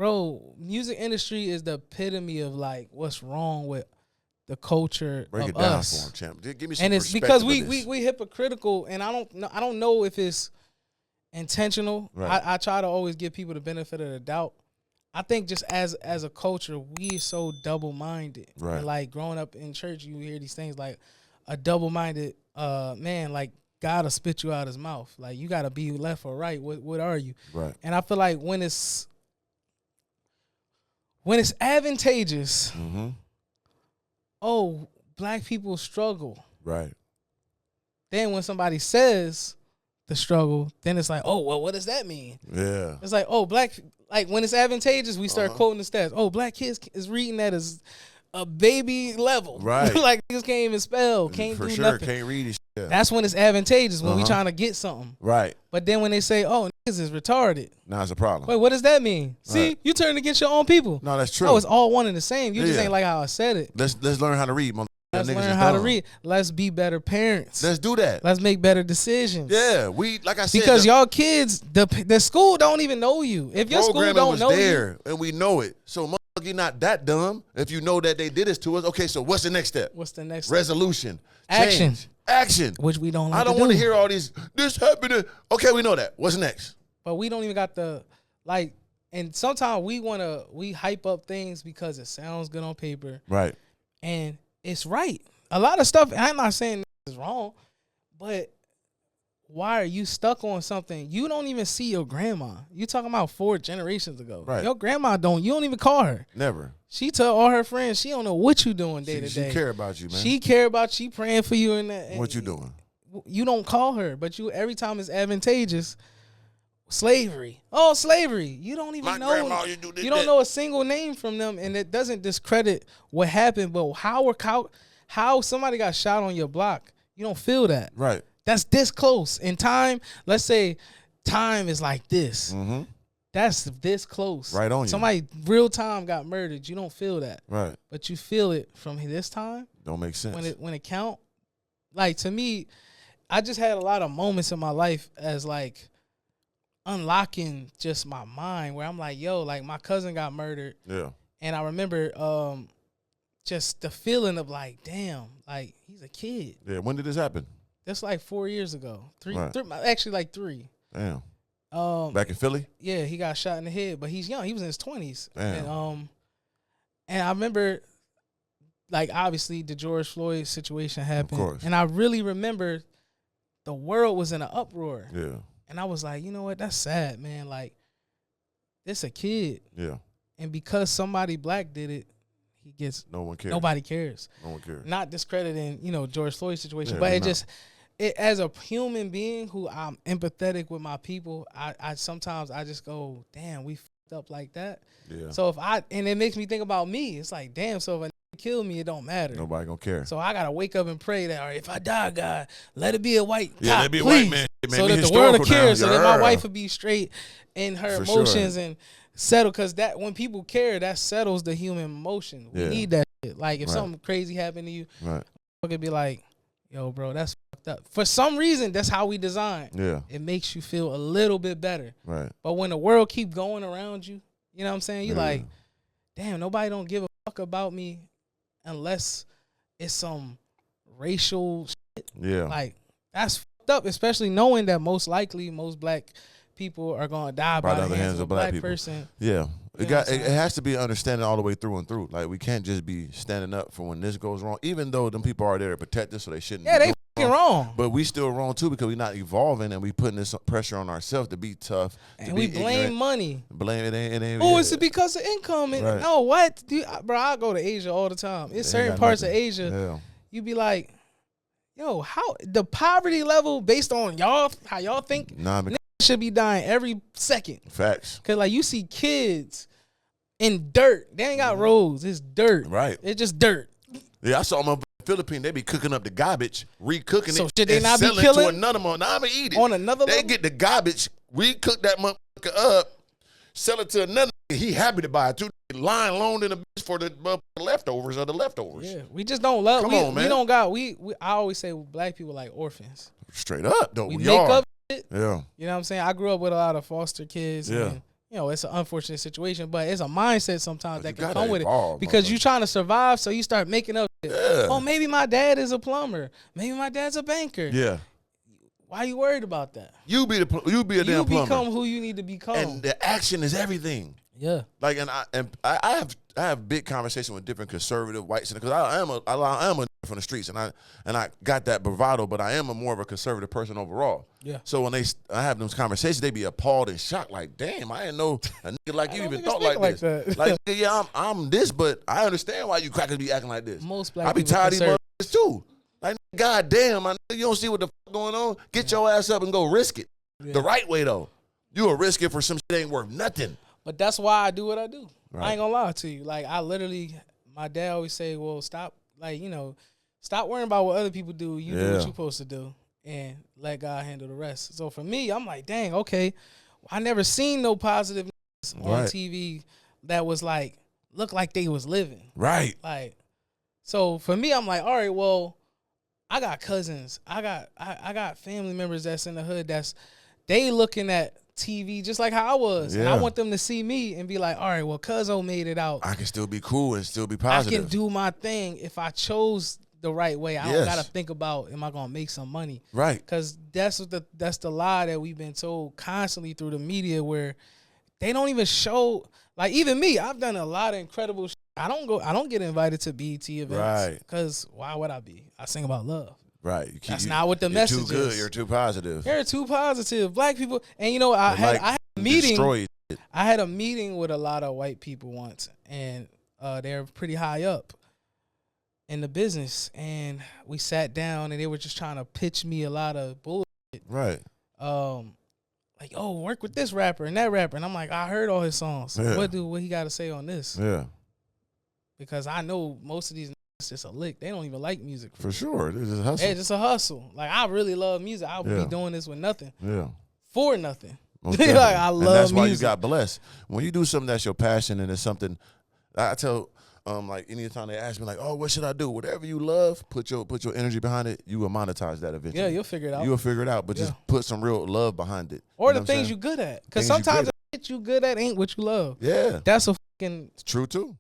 Bro, music industry is the epitome of like what's wrong with the culture Break of it down us. for him, champ. Give me some And it's perspective because of this. we hypocritical, and I don't know if it's intentional. Right. I try to always give people the benefit of the doubt. I think just as a culture, we so double-minded. Right. And like growing up in church, you hear these things like a double-minded man, like God will spit you out his mouth. Like you got to be left or right. What are you? Right. And I feel like when it's advantageous, oh, black people struggle. Right. Then when somebody says the struggle, then it's like, oh, well, what does that mean? Yeah. It's like, oh, like when it's advantageous, we start quoting the stats. Oh, black kids is reading that as a baby level. Right. Like niggas can't even spell, can't for do sure, nothing. can't read it. Yeah. That's when it's advantageous, when we trying to get something. Right. But then when they say, oh, niggas is retarded. Now it's a problem. Wait, what does that mean? See, you turn against your own people. No, that's true. Oh, it's all one and the same. You just Yeah. ain't like how I said it. Let's learn how to read. Let's learn how to read. Let's be better parents. Let's do that. Let's make better decisions. Yeah, we like I said, because y'all kids, the school don't even know you. If your school don't know there, you, and we know it. So motherfucker, you're not that dumb. If you know that they did this to us, okay. So what's the next step? What's the next resolution? Action. Action. Which we don't. Like I don't want to hear all these. This happened. Okay, we know that. What's next? But we don't even got the like. And sometimes we hype up things because it sounds good on paper. Right. And it's right. A lot of stuff. I'm not saying this is wrong, but why are you stuck on something? You don't even see your grandma. You talking about 4 generations ago. Right. Your grandma you don't even call her. Never. She tell all her friends she don't know what you doing day to day. She care about you, man. She care about you, praying for you and that. What you doing? You don't call her, but you every time it's advantageous. Slavery. Oh, slavery. You don't even know. Grandma, you don't know a single name from them, and it doesn't discredit what happened. But how somebody got shot on your block, you don't feel that. Right. That's this close. In time, let's say time is like this. Mm-hmm. That's this close. Right on you. Somebody real time got murdered. You don't feel that. Right. But you feel it from this time. Don't make sense. When it count. Like to me, I just had a lot of moments in my life as like unlocking just my mind where I'm like, yo, like my cousin got murdered. Yeah. And I remember just the feeling of like, damn, like he's a kid. Yeah. When did this happen? That's like 4 years ago. Three, actually like 3. Damn. Back in Philly? Yeah, he got shot in the head, but he's young. He was in his 20s. Damn. And I remember, like, obviously the George Floyd situation happened. Of course. And I really remember the world was in an uproar. Yeah. And I was like, you know what? That's sad, man. Like, this a kid. Yeah. And because somebody black did it, he gets. No one cares. Nobody cares. No one cares. Not discrediting, George Floyd's situation, Yeah, but as a human being who I'm empathetic with my people, I sometimes I just go, damn, we fucked up like that. Yeah. So and it makes me think about me. It's like, damn, so if a kill me, it don't matter. Nobody gonna care. So I gotta wake up and pray that, all right, if I die, God, let it be a white cop, let it be a please, white man. So that the world will care, so that my wife will be straight in her For emotions sure. and settle. Because that when people care, that settles the human emotion. We need that shit. Like if something crazy happened to you, it could be like, yo, bro, that's fucked up. For some reason, that's how we design. Yeah, it makes you feel a little bit better. Right. But when the world keep going around you, you know what I'm saying? You like, damn, nobody don't give a fuck about me unless it's some racial shit. Yeah. Like, that's fucked up, especially knowing that most likely most black people are going to die by the hands of a black person. Yeah. It has to be understanding all the way through and through. Like, we can't just be standing up for when this goes wrong, even though them people are there to protect us, so they shouldn't. Yeah, they fucking wrong. But we still wrong too, because we're not evolving and we putting this pressure on ourselves to be tough. And we blame money. Blame it ain't. Oh, it's because of income. And no, what? Bro, I go to Asia all the time. It's certain parts of Asia. You be like, yo, how the poverty level based on y'all, how y'all think, should be dying every second. Facts. Cause like you see kids in dirt. They ain't got roads. It's dirt. Right. It's just dirt. Yeah, I saw them up in the Philippines. They be cooking up the garbage, recooking it, should they and not be selling killing? to another one. Nah, I'ma eat it. On another They level? get the garbage, recook that motherfucker up, sell it to another. He happy to buy it too. Line loaned in the bitch for the leftovers of the leftovers. Yeah, we just don't love. Come on, man. We don't got. I always say black people like orphans. Straight up, though. We make up shit. Yeah. You know what I'm saying? I grew up with a lot of foster kids. Yeah. And you know, it's an unfortunate situation, but it's a mindset sometimes that can come with evolve, it because you're trying to survive. So you start making up shit. Yeah. Oh, maybe my dad is a plumber. Maybe my dad's a banker. Yeah. Why are you worried about that? You be a damn plumber. You become who you need to become. And the action is everything. Yeah. Like, and I have big conversation with different conservative whites because I am a from the streets and I got that bravado, but I am more of a conservative person overall. Yeah. So when I have those conversations, they be appalled and shocked, like, damn, I didn't know a nigga like you even thought like this. That. Like, yeah, I'm this, but I understand why you crackers be acting like this. Most black I be people tired of these motherfuckers too. Like, goddamn, you don't see what the fuck going on? Get your ass up and go risk it. Yeah. The right way though. You will risk it for some shit ain't worth nothing. But that's why I do what I do. Right. I ain't gonna lie to you. Like, I literally, my dad always say, well, stop, like, you know, stop worrying about what other people do. You do what you're supposed to do and let God handle the rest. So for me, I'm like, dang, okay. I never seen no positive on TV that was like, look like they was living. Right. Like, so for me, I'm like, all right, well, I got cousins. I got family members that's in the hood they looking at TV just like how I was. Yeah. And I want them to see me and be like, all right, well, Cuzzo made it out. I can still be cool and still be positive. I can do my thing if I chose the right way. I don't gotta think about, am I gonna make some money? Right. Because that's the lie that we've been told constantly through the media, where they don't even show. Like, even me, I've done a lot of incredible shit. I don't get invited to BET events. Right. Because why would I be? I sing about love. Right. That's not what the message is. You're too good. You're too positive. You're too positive. Black people. And, you know, I had a meeting. Destroyed. I had a meeting with a lot of white people once, and they're pretty high up in the business. And we sat down, and they were just trying to pitch me a lot of bullshit. Right. Like, oh, work with this rapper and that rapper. And I'm like, I heard all his songs. Yeah. What he got to say on this? Yeah. Because I know most of these niggas just a lick. They don't even like music. For sure. This is a hustle. It's just a hustle. Like, I really love music. I would be doing this with nothing. Yeah. For nothing. Like, I love music. And that's why you got blessed. When you do something that's your passion and it's something, I tell, like, anytime they ask me, like, oh, what should I do? Whatever you love, put your energy behind it. You will monetize that eventually. Yeah, you'll figure it out. You'll figure it out, but just put some real love behind it. Or the things you're good at. Because sometimes the shit you good at ain't what you love. Yeah. That's a fucking... It's true, too.